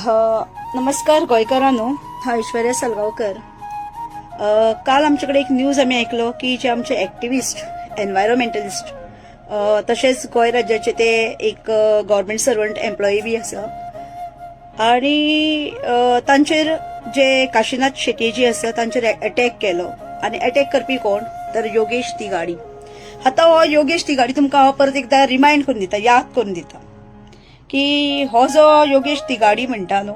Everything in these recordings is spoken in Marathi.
नमस्कार गोयकारांनो, हा ऐश्वर्या सलगावकर. काल आमच्याकडे एक न्यूज आम्ही ऐकलो की जे आमचे ॲक्टिव्हिस्ट एन्व्हायरमेंटलिस्ट तसेच गोय राज्याचे ते एक गव्हर्नमेंट सर्वंट एम्प्लॉई बी आसा आणि तांचेर जे काशीनाथ शेट्टी जी आसा तांचेर अटॅक केलो आणि अटॅक करपी कोण तर योगेश तिगाडी. आता हो योगेश तिगाडी तुमकां हांव परत एकदा रिमाइंड करून दिता, याद करून दिता की हो जो योगेश तिगाडी म्हणटा न्हू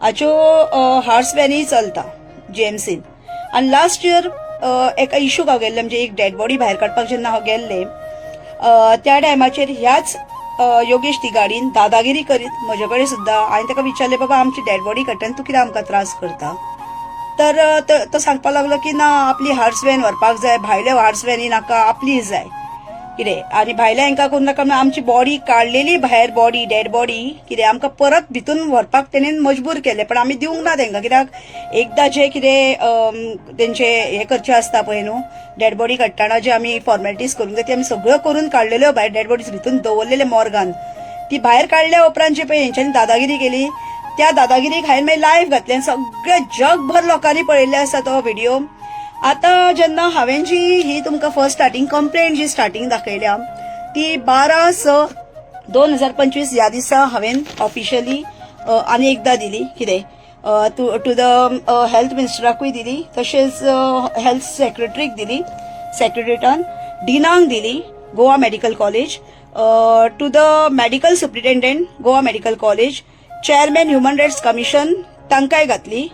हाच्यो हार्स व्हॅनी चलता जीएमसीन. आनी लास्ट इयर एका इश्यूक हांव गेल्ले, म्हणजे एक डेड बॉडी भायर काडपाक जेन्ना हांव गेल्ले त्या टायमाचेर ह्याच योगेश तिगाडीन दादागिरी करीत म्हजे कडेन सुद्दां हांवें ताका विचारलें, बाबा आमची डेड बॉडी काडटना तूं कित्याक आमकां त्रास करता. तर तो सांगपाक लागलो की ना, आपली हार्स व्हॅन व्हरपाक जाय, भायल्यो हार्स व्हॅनी नाका, आपली जाय कितें. आनी भायल्या हांकां करून नाका म्हणून आमची बॉडी काडलेली भायर, बॉडी डेड बॉडी कितें आमकां परत भितून व्हरपाक तेणेन मजबूर केले, पण आमी दिवंक ना तांकां. कित्याक एकदां जे कितें तेंचे हे करचे आसता पळय न्हू, डेड बॉडी काडटना जे आमी फॉर्मेलिटीज करूंक जाय ती आमी सगळ्यो करून काडलेल्यो भायर. डेड बॉडीज भितून दवरलेले मॉर्गान, ती भायर काडल्या उपरांत जे पळय हेंच्यांनी दादागिरी केली, त्या दादागिरीक हांवें मागीर लायव्ह घातले. सगळे जगभर लोकांनी पळयल्ले आसा तो व्हिडिओ. आता जेन्ना हांवें जी ही तुमकां फर्स्ट स्टार्टिंग कंप्लेंट जी स्टार्टिंग दाखयल्या ती 12/6/2025 ह्या दिसा हांवें ऑफिशियली आनी एकदां दिली. कितें टू द हेल्थ मिनिस्टराकूय दिली, तशेंच हेल्थ सेक्रेटरीक दिली, सेक्रेटरेटान डिनांक दिली Goa medical college, to the medical superintendent Goa medical college, chairman human rights commission तांकांय घातली,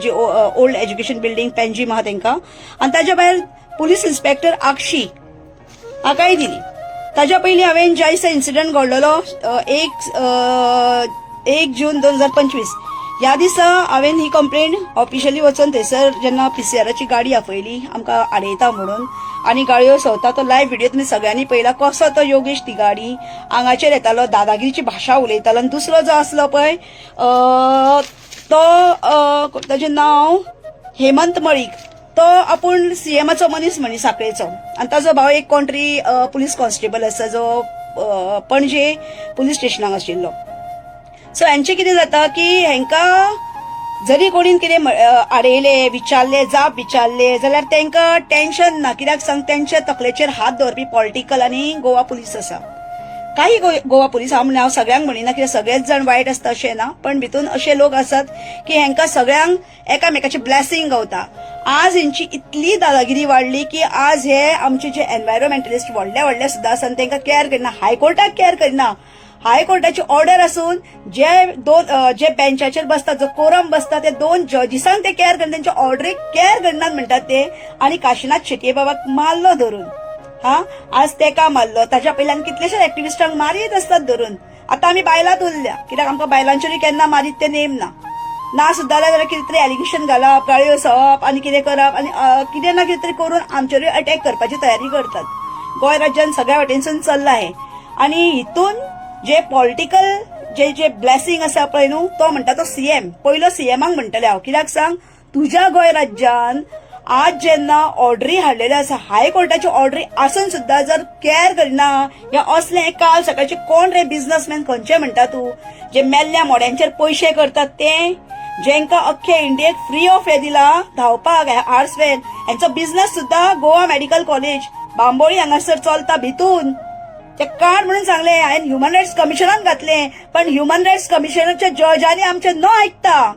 जी ओल्ड एज्युकेशन बिल्डिंग पेंजीम आहा तांकां. आनी ताज्या भायर पुलीस इन्स्पेक्टर आक्षी हाकाय दिली. ताज्या पयलीं हांवें ज्या दिसा इन्सिडंट घडलेलो 1 जून 2025 ह्या दिसा हांवें ही कंप्लेंट ऑफिशियली वचून थंयसर जेन्ना पीसीआराची गाडी आपयली आमकां आडयता म्हणून, आनी गाडयो सवता तो लायव्ह व्हिडिओ तुमी सगळ्यांनी पळयला कसो तो योगेश तिगाडी आंगाचेर येतालो, दादागिरीची भाशा उलयतालो. आनी दुसरो जो आसलो पळय तो ताचें नांव हेमंत मळीक, तो आपूण सीएमाचो मनीस म्हणी सांखळेचो, आनी ताजो भाव एक कोंट्री पुलीस कॉन्स्टेबल आसा जो पणजे पुलीस स्टेशनाक आशिल्लो. सो हांचे कितें जाता की हांकां जरी कोणीन कितें आडयले, विचारले, जाप विचारले जाल्यार तांकां टेन्शन ना. कित्याक सांग, तांच्या तकलेचेर हात दवरपी पॉलिटिकल आनी गोवा पुलीस आसा. काही गोवा पुलीस हांव सगळ्यांक म्हणिना, कित्याक सगळेच जण वायट आसता अशें ना, पण भितून अशे लोक आसात की हांकां सगळ्यांक एकामेकाची ब्लेसिंग गावता. आज हेंची इतली दादागिरी वाडली की आज हे आमचे जे एन्व्हायरमेंटलिस्ट व्हडले सुद्दां आसा तांकां केअर करना, हायकोर्टाक केअर करना. हायकोर्टाची ऑर्डर आसून जे बेंचाचेर बसतात, जो कोरम बसता, ते 2 जजीसांक ते केअर करना, त्यांच्या ऑर्डरीक केअर करनात म्हणटात ते. आनी काशीनाथ शेट्ये बाबाक मारलो धरून. आज तेका मारलो, ताच्या पयल्यान कितलेशेच एक्टिव्हिस्टांक मारीत आसतात धरून. आता आमी बायलांत उरल्या, कित्याक आमकां बायलांचेरूय केन्ना मारीत ते नेम ना सुद्दां जाल्यार कितें तरी एलिगेशन घालप, गाळयो सवप आनी कितें करप आनी कितें ना कितें तरी करून आमचेरूय अटॅक करपाची तयारी करतात. गोंय राज्यान सगळ्या वाटेनसून चल्ला हे. आनी हितून जे पॉलिटिकल जे ब्लेसिंग आसा पळय न्हू, तो म्हणटा तो सीएम. पयलो सीएमाक म्हणटले हांव, कित्याक सांग, तुज्या गोंय राज्यान आज जेन्ना ऑर्डरी हाडलेल्यो आसा, हायकोर्टाची ऑर्डरी आसून सुद्दां जर केअर करिना, या असले काल सकाळचे कोण रे बिझनेसमॅन खंयचे म्हणटा तूं, जे मेल्ल्या मोड्यांचेर पयशे करतात ते, जेंका अख्खे इंडियेक फ्री ऑफ हे दिला धांवपाक हार्स व्हॅन, हेंचो बिझनेस सुद्दां गोवा मेडिकल कॉलेज बांबोळी हांगासर चलता भितून. ते काड म्हणून सांगले, हांवें ह्युमन रायट्स कमिशनान घातले, पण ह्युमन रायट्स कमिशनाच्या जजांनी आमचे न आयकता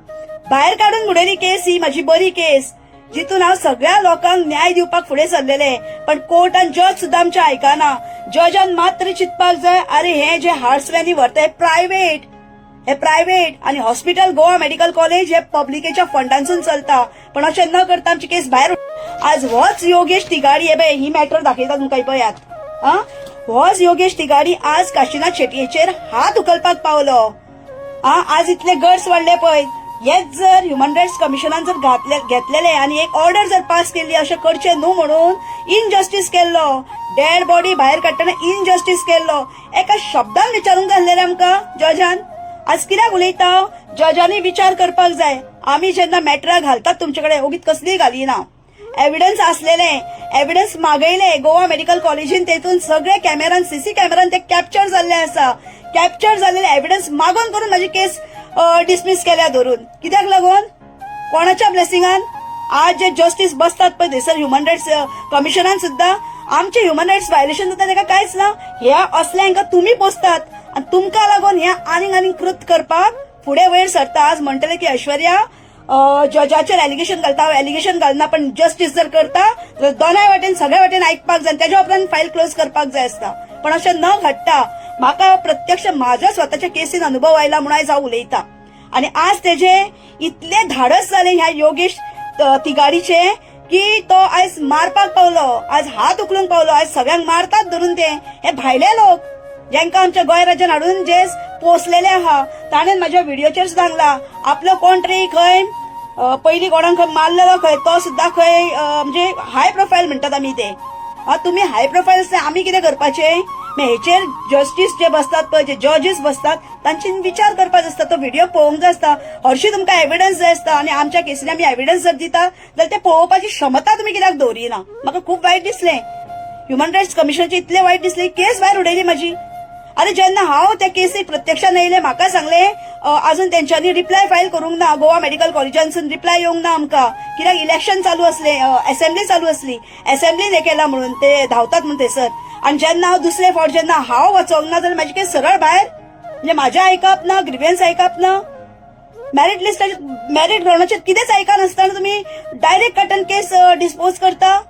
भायर काडून उडयली केस. ही म्हाजी बरी केस जितून हांव सगळ्या लोकांक न्याय दिवपाक फुडें सरलेले, पण कोर्टान जज सुद्दां आमचे आयकना. जजान मात्र चिंतपाक जाय, अरे हे जे हार्स व्हॅनी व्हरता हे प्रायव्हेट आनी हॉस्पिटल गोवा मेडिकल कॉलेज हे पब्लिकेच्या फंडांसून चलता, पण अशें न करता आमची केस भायर. आज होच योगेश तिगाडी, हे पळय ही मॅटर दाखयता तुमकां पळयात. होच योगेश तिगाडी आज काशीनाथ शेट्येचेर हात उखलपाक पावलो. आज इतले गट्स वाडले पळय. हेच जर ह्युमन रायट्स कमिशनान जर घेतलेले आनी एक ऑर्डर जर पास केल्ली अशें करचें न्हू म्हणून, इनजस्टीस केल्लो, डेड बॉडी भायर काडटना इनजस्टीस केल्लो, एका शब्दान विचारूंक जाय रे आमकां जजान. आज कित्याक उलयता, जजांनी विचार करपाक जाय. आमी जेन्ना मॅटरा घालतात तुमचे कडेन ओगीत कसलीय घालिना, एव्हिडन्स असलेले, एव्हिडन्स मागयले गोवा मेडिकल कॉलेजीन, तेतून सगळे कॅमेरान, सीसी कॅमेरान ते कॅप्चर जाल्ले आसा. कॅप्चर जाल्लेले एव्हिडन्स मागून करून माझी केस डिसमिस केल्या धरून कित्याक लागून कोणाच्या ब्लेसिंगान आज जे जस्टिस बसतात पळय थंयसर ह्युमन रायट्स कमिशनान सुद्धा आमचे ह्युमन रायट्स व्हायोलेशन जाता तेका कांयच ना. ह्या असल्यांका तुम्ही पोसतात आणि तुमकां लागून ह्या आनीक कृत करपाक फुडें वयर सरता. आज म्हणटले की ऐश्वर्या जजाचेर एलिगेशन घालता, हांव एलिगेशन घालना पण जस्टिस जर करता तर दोनाय वाटेन सगळ्या वाटेन आयकपाक जाय, त्याच्या उपरांत फायल क्लोज करपाक जाय आसता. पण अशें न घडटा. म्हाका प्रत्यक्ष म्हाज्या स्वताच्या केसीन अनुभव आयला म्हणून आयज हांव उलयतां. आणि आज तेजे इतले धाडस जाले ह्या योगेश तिगाडीचे की तो आयज मारपाक पावलो, आज हात उखलूंक पावलो. आज सगळ्यांक मारतात धरून ते हे भायले लोक ज्यांका आमच्या गोंय राज्यान हाडून जे पोसलेले आहा. ताणें म्हाज्या व्हिडिओचेर सांगला आपलो कोण तरी खंय पयलीं कोणाक खंय मारलेलो खंय तो सुद्धा खंय म्हणजे हाय प्रोफायल म्हणटात आमी ते. तुम्ही हाय प्रोफायल आमी कितें करपाचे. हेचेर जस्टिस जे बसतात पळय जे जजीस बसतात तांची विचार करपाचो आसता. तो व्हिडिओ पळोवंक जाय आसता. हरशी तुमकां एव्हिडन्स जाय आसता आणि आमच्या केसीन आमी एव्हिडन्स जर दिता जाल्यार ते पळोवपाची क्षमता तुमी कित्याक दवरिना. म्हाका खूब वायट दिसलें. ह्युमन रायट्स कमिशनचे इतले वायट दिसले. केस भायर उडयली म्हाजी. अरे जेन्ना हांव त्या केसीक प्रत्यक्षान येयले म्हाका सांगले अजून तेंच्यांनी रिप्लाय फायल करूंक ना. गोवा मेडिकल कॉलेजांसून रिप्लाय येवंक ना आमकां कित्याक इलेक्शन चालू असले, असेंब्ली चालू असली, असेंब्लीन हे केला म्हणून ते धांवतात म्हणून थंयसर. आणि जेन्ना हांव दुसरे फावट जेन्ना हांव वचोंक ना जाल्यार म्हाजी केस सरळ भायर. म्हणजे म्हाजें आयकप ना, ग्रिव्हन्स आयकप ना, मेरिट लिस्टाचेर मेरिट ग्राउंडाचेर कितेंच आयकनासतना तुमी डायरेक्ट कटन केस डिस्पोज करता.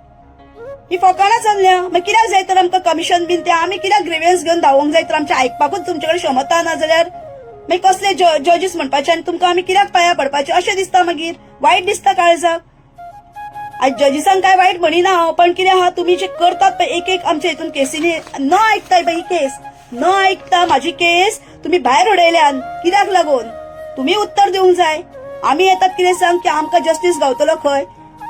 ही फकाणां चल्ल्या. मागीर कित्याक जाय तर आमकां कमिशन बीन ते आमी कित्याक ग्रिव्हन्स घेवन धांवोंक जाय तर आमच्या आयकपाकूच तुमचे कडेन क्षमता ना जाल्यार मागीर कसले जजीस म्हणपाचे आनी तुमकां आमी कित्याक पांयां पडपाचे अशें दिसता. मागीर वायट दिसता काळजाक. आज जजीसांक काय वायट म्हणिना हांव पण कितें आहा तुमी जे करतात पळय एक आमच्या हितून केसीनी न आयकताय पळय ही केस न आयकता म्हाजी केस तुम्ही भायर उडयल्यान कित्याक लागून तुम्ही उत्तर दिवंक जाय. आमी येतात कितें सांग की आमकां जस्टीस गावतलो खंय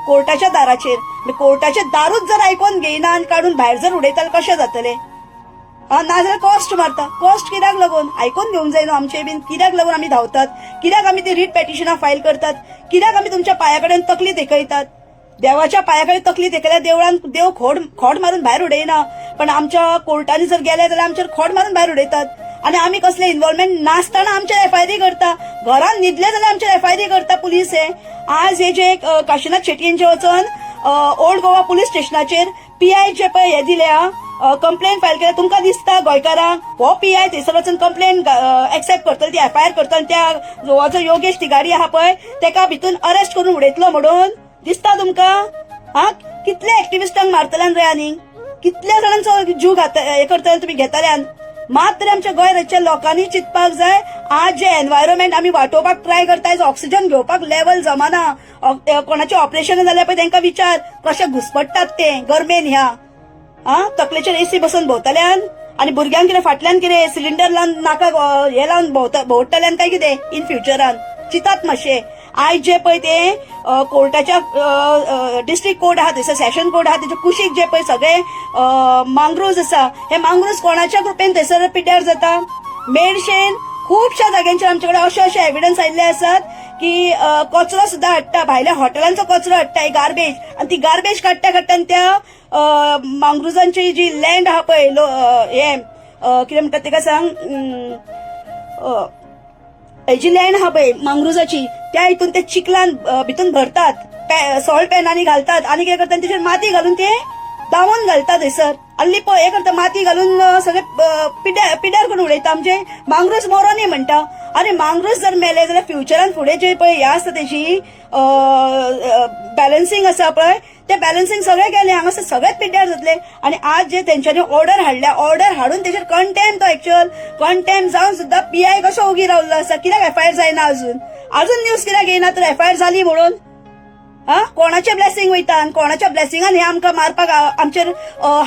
कोर्टाच्या दाराचेर. कोर्टाचे दारूच जर आयकोन घेयना आनी काडून भायर जर उडयता कशें जातलें. नाजाल्यार कॉस्ट मारता. कॉस्ट कित्याक लागून आयकून घेवंक जाय न्हू आमचे बीन. कित्याक लागून आमी धांवतात. कित्याक आमी ती रीट पेटिशनां फायल करतात. कित्याक आमी तुमच्या पांया कडेन तकली तेकयतात. देवाच्या पांयाकडे तकली तेकयल्या देवळान देव खोड मारून भायर उडयना पण आमच्या कोर्टांनी जर गेले जाल्यार आमचेर खोड मारून भायर उडयतात. आणि आमी कसले इन्व्हॉल्वमेंट नासतना आमचेर एफआयआर करता. घरान न्हिदले जाल्यार आमचेर एफआयआर करता पुलीस. हे आज हे जे काशीनाथ शेटयेंचे वचोन ओल्ड गोवा पुलीस स्टेशनाचेर पीआय जे पळय हे दिल्या कंप्लेन फायल केल्या. तुमकां दिसता गोंयकारांक हो पीआय थंयसर वचून कंप्लेन एक्सेप्ट करतलो ती एफआयआर करतलो आनी त्या हो जो योगेश तिगाडी आहा पळय तेका भितून अरेस्ट करून उडयतलो म्हणून दिसता तुमकां. कितले एक्टिविस्टांक मारतल्यान रे आनी कितल्या जाणांचो जीव हे करतले तुमी घेतल्यान. मात तरी आमच्या गोंय राज्याच्या लोकांनी चिंतपाक जाय. आज जे एनवायरमेंट आमी वाटोवपाक ट्राय करताय ऑक्सिजन घेवपाक लेवल जमाना. कोणाचे ऑपरेशन जाल्यार पळय तांकां विचार कशे घुसपट्टात ते गरमेन ह्या तकलेचेर एसी बसून भोंवतल्यान आनी भुरग्यांक कितें फाटल्यान कितें सिलिंडर लावन नाका हे लावन भोंवतल्यान काय कितें इन फ्युचरान चितात मातशे. आयज जे पळय ते कोर्टाच्या डिस्ट्रिक्ट कोर्ट आहा थंयसर सेशन कोर्ट आहा तेचे कुशीक जे पळय सगळे मांग्रुज आसा हे मांग्रुज कोणाच्या कृपेन थंयसर पिड्ड्यार जाता. मेडशेन खुबश्या जाग्यांचेर आमचे कडेन अशे एव्हिडन्स आयिल्ले आसात की कचरो सुद्धा हाडटा भायल्या हॉटेलांचो कचरो हाडटा गार्बेज आणि ती गार्बेज काडटा त्या मांग्रुजांची जी लँड आहा पळय हे कितें म्हणटात तेका सांग जी लँड आहा पळय मांग्रुजाची त्या हितून ते चिखलान भितून भरतात सॉल्ट पॅनांनी घालतात आणि कितें करतात तेचेर माती घालून ते दामून घालतात थंयसर. हल्ली हे करता माती घालून सगळे पिड्यार करून उडयता. आमचे मांग्रुज मोरोनी म्हणटा. अरे मांग्रुज जर मेले जाल्यार फ्युचरान फुडें जे पळय हे आसता तेची बॅलन्सिंग आसा पळय ते बॅलन्सिंग सगळे गेले हांगासर सगळेच पिड्ड्यार जातले. आणि आज जे तेंच्यांनी ऑर्डर हाडल्या ऑर्डर हाडून तेचेर कंटेम तो एक्च्युअल कंटेम जावन सुद्धा पीआय कसो उगी रावल्लो आसा. कित्याक एफआयआर जायना अजून न्यूज कित्याक येयना तर एफआयआर जाली म्हणून. कोणाचे ब्लेसिंग वयता आनी कोणाच्या ब्लेसिंगान हे आमकां मारपाक आमचेर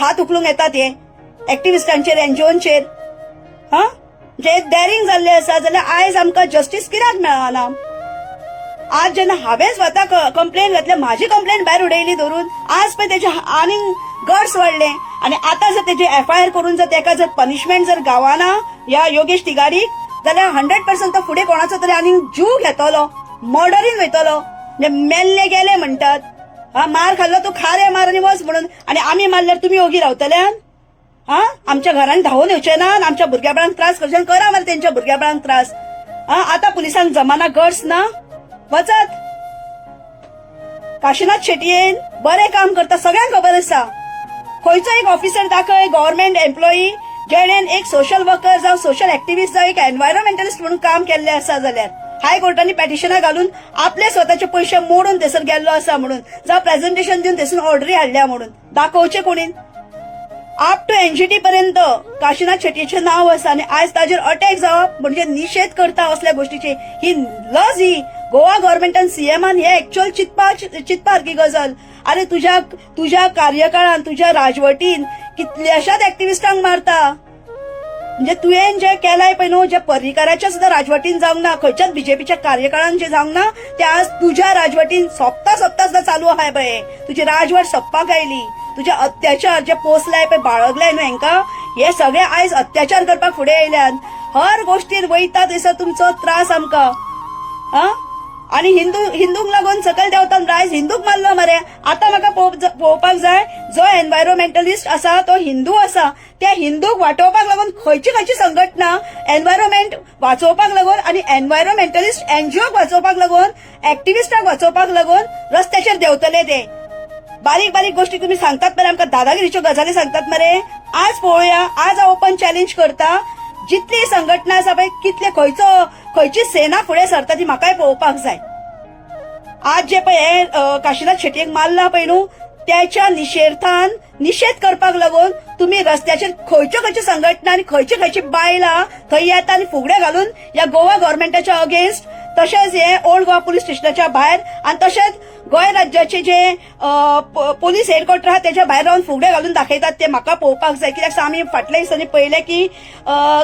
हात उखलूंक येतात हे एक्टिविस्टांचेर एनजीओंचेर. जे डेरिंग जाल्ले आसा जाल्यार आयज आमकां जस्टीस कित्याक मेळना. आज जेन्ना हांवें स्वता कंप्लेन घातल्या म्हाजी कंप्लेन भायर उडयली धरून आज पळय तेचे आनीक गट्स वाडले. आनी आतां जर तेजे एफआयआर करून जर तेका जर पनिशमेंट जर गावना ह्या योगेश तिगाडीक जाल्यार 100% तो फुडें कोणाचो तरी आनीक जीव घेतलो मर्डरीन वयतलो. मेल्ले गेले म्हणटात. मार खाल्लो तू खा रे मार आनी वच म्हणून आनी आमी मारल्यार तुमी ओगी रावतल्यान. आमच्या घरांनी धांवून येवचे ना आमच्या भुरग्या बाळांक त्रास करचे करा मरे तेंच्या भुरग्या बाळांक त्रास. आता पुलिसांक जमाना गट्स ना वचत. काशीनाथ शेटयेन बरें काम करता, सगळ्यांक खबर आसा. खंयचो एक ऑफिसर दाखय गव्हर्नमेंट एम्प्लॉई जेणेन एक सोशल वर्कर जावं सोशल एक्टिव्हिस्ट जावं एक एन्व्हायरमेंटलिस्ट म्हणून काम केल्लें आसा जाल्यार हायकोर्टांनी पेटिशनां घालून आपले स्वताचे पयशे मोडून थंयसर गेल्लो आसा म्हणून जावं प्रेझेंटेशन दिवन थंयसून ऑर्डरी हाडल्या म्हणून दाखोवचें कोणीन. अप टू एनजीटी पर्यंत काशीनाथ शेट्टीचें नाव आसा आनी आयज ताजेर अटॅक जावप म्हणजे निशेध करता असल्या गोष्टीची. ही लज ही गोवा गव्हर्नमेंटान सीएमान हे एक्च्युअल चिंतपारकी गजाल. अरे तुझ्या कार्यकाळान तुझ्या राजवटीन कितल्याशाच एक्टिव्हिस्टांक मारता. म्हणजे तुवें जे केलाय पळय न्हू, जे पर्रीकाराच्या सुद्धा राजवटीन जावंक ना, खंयच्याच बीजेपीच्या कार्यकाळान जे जावंक ना ते आज तुझ्या राजवटीन सोंपता सुद्धा चालू आहाय पळय. तुजी राजवट सोंपपाक आयली. तुझे अत्याचार जे पोसलाय पळय, बाळगलाय न्हू हेंका, हे सगळे आयज अत्याचार करपाक फुडें आयल्यान. हर गोष्टीर वयता थंयसर तुमचो त्रास आमकां. आणि हिंदूंक लागून सकयल देंवता आयज हिंदूक मारलो मरे. आता म्हाका पळोवपाक जाय जो एन्व्हायरमेंटलिस्ट आसा तो हिंदू आसा, त्या हिंदूक वाटोवपाक लागून खंयची संघटना एन्व्हायरमेंट वाचोवपाक लागून आणि एन्व्हायरमेंटलिस्ट एनजीओक वाचोवपाक लागून एक्टिव्हिस्टांक वाचोवपाक लागून रस्त्याचेर देंवतले ते. बारीक बारीक गोष्टी तुम्ही सांगतात मरे, आमकां दादागिरीच्यो गजाली सांगतात मरे. आज पळोवया, आज हांव ओपन चॅलेंज करता, जितली संघटना आसा पळय कितले खंयची सेना फुडें सरता ती म्हाकाय पळोवपाक जाय. आज जे पळय हे काशीनाथ शेटयेक मारला पळय न्हू, त्याच्या निषेध करपाक लागून तुम्ही रस्त्याचेर खंयच्यो संघटना आनी खंयची बायलां थंय येता आनी फुगड्या घालून ह्या गोवा गव्हर्नमेंटाच्या अगेन्स्ट, तशेंच हे ओल्ड गोवा पुलीस स्टेशनाच्या भायर आणि तशेंच गोंय राज्याचे जे पोलीस हेडक्वॉर्टर आहा त्याच्या भायर रावन फुगड्या घालून दाखयतात ते म्हाका पळोवपाक जाय. कित्याक आमी फाटल्या दिसांनी पळयलें की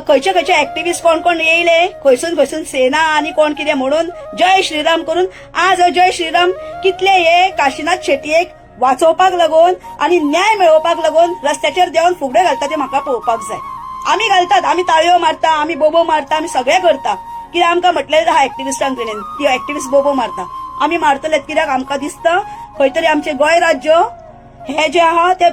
खंयचे एक्टिव्हिस्ट कोण येयले, खंयसून सेना आनी कोण कितें म्हणून जय श्रीराम करून. आज जय श्रीराम कितले हे काशीनाथ शेटयेक वाचोवपाक लागून आणि न्याय मेळोवपाक लागून रस्त्याचेर देवन फुगड्यो घालता ते म्हाका पळोवपाक जाय. आमी घालतात, आमी ताळयो मारता, आमी बोबो मारता, आमी सगळें करता. कित्याक आमकां म्हटलें आहा एक्टिव्हिस्टांक कडल्यान ती एक्टिव्हिस्ट बोबो मारता. आमी मारतलेत कित्याक आमकां दिसता खंय तरी आमचें गोंय राज्य हे जे आहा ते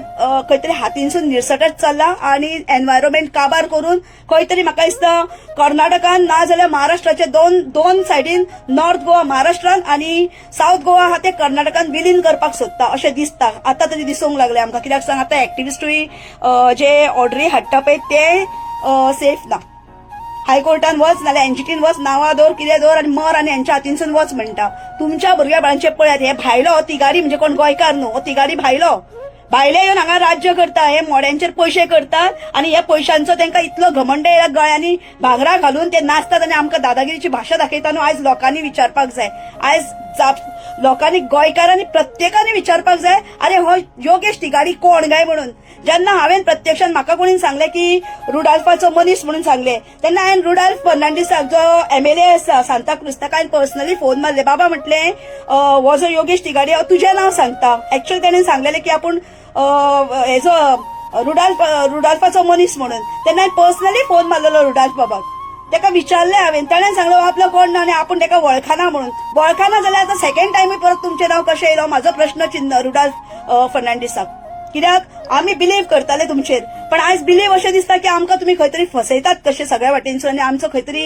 खंय तरी हातींसून निरसटत चल्ला आणि एन्व्हायरमेंट काबार करून खंय तरी म्हाका दिसता कर्नाटकान ना जाल्यार महाराष्ट्राचे दोन सायडीन नॉर्थ गोवा महाराष्ट्रान आणि साऊथ गोवा आहा ते कर्नाटकान विलीन करपाक सोदता अशें दिसता. आतां तरी दिसूंक लागले आमकां. कित्याक सांग आतां एक्टिव्हिस्टूय जे ऑर्डरी हाडटा पळय ते सेफ ना. हायकोर्टान वच नाल्यार एनजीटीन वच, नांवां दवर कितें दवर आनी मर आनी हेंच्या हातींसून वच म्हणटा. तुमच्या भुरग्या बाळांचे पळयात, हे भायलो हो तिगारी म्हणजे कोण गोंयकार न्हू, हो तिगारी भायले येवन हांगा राज्य करता. हे मोड्यांचेर पयशे करतात आणि ह्या पयशांचो तांकां इतलो घमंड येयला गळ्यांनी भांगरां घालून ते नाचतात आणि आमकां दादागिरीची भाशा दाखयता न्हू. आयज लोकांनी विचारपाक जाय, आयज लोकांनी गोंयकारांनी प्रत्येकानी विचारपाक जाय अरे हो योगेश तिगारी कोण गाय म्हणून. जेन्ना हांवें प्रत्यक्षान म्हाका कोणी सांगलें की रुडाल्फाचो मनीस म्हणून सांगलें तेन्ना हांवें रुडाल्फ फर्नांडीसाक जो एमएलए आसा सांताक्रूज ताका हांवें पर्सनली फोन मारले. बाबा म्हटलें हो जो योगेश तिगारी तुजें नांव सांगता. एक्चुअली ताणें सांगलेलें की आपूण हेजो रुडाल्फाचो मनीस म्हणून. तेन्ना हांवें पर्सनली फोन मारलेलो रुडाल्फ बाबाक. ताका विचारलें हांवें, ताणें सांगलें आपलो कोण ना आनी आपूण ताका वळखना म्हणून. वळखना जाल्यार आतां सेकंड टायमूय परत तुमचें नांव कशें येयलो म्हाजो प्रश्न चिन्ह रुडाल्फ फर्नांडीसाक. कित्याक आमी बिलीव करताले तुमचेर, पण आयज बिलीव अशें दिसता की आमकां तुमी खंय तरी फसयतात कशें सगळ्या वाटेनसून आनी आमचो खंय तरी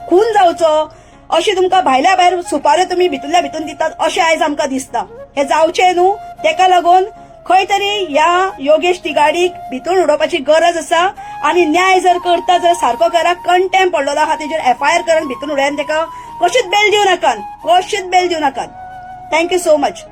खून जावचो अशी तुमकां भायल्या भायर सुपाऱ्यो तुमी भितरल्या भितून दितात अशें आयज आमकां दिसता. हे जावचें न्हू. तेका लागून खंय तरी ह्या योगेश तिगाडीक भितून उडोवपाची गरज आसा आणि न्याय जर करता जर सारको करा. कंटेम्प पडलेलो आहा तेजेर एफआयआर करून भितून उडयान ताका कशीच बेल दिवं नाकात. Thank you so much.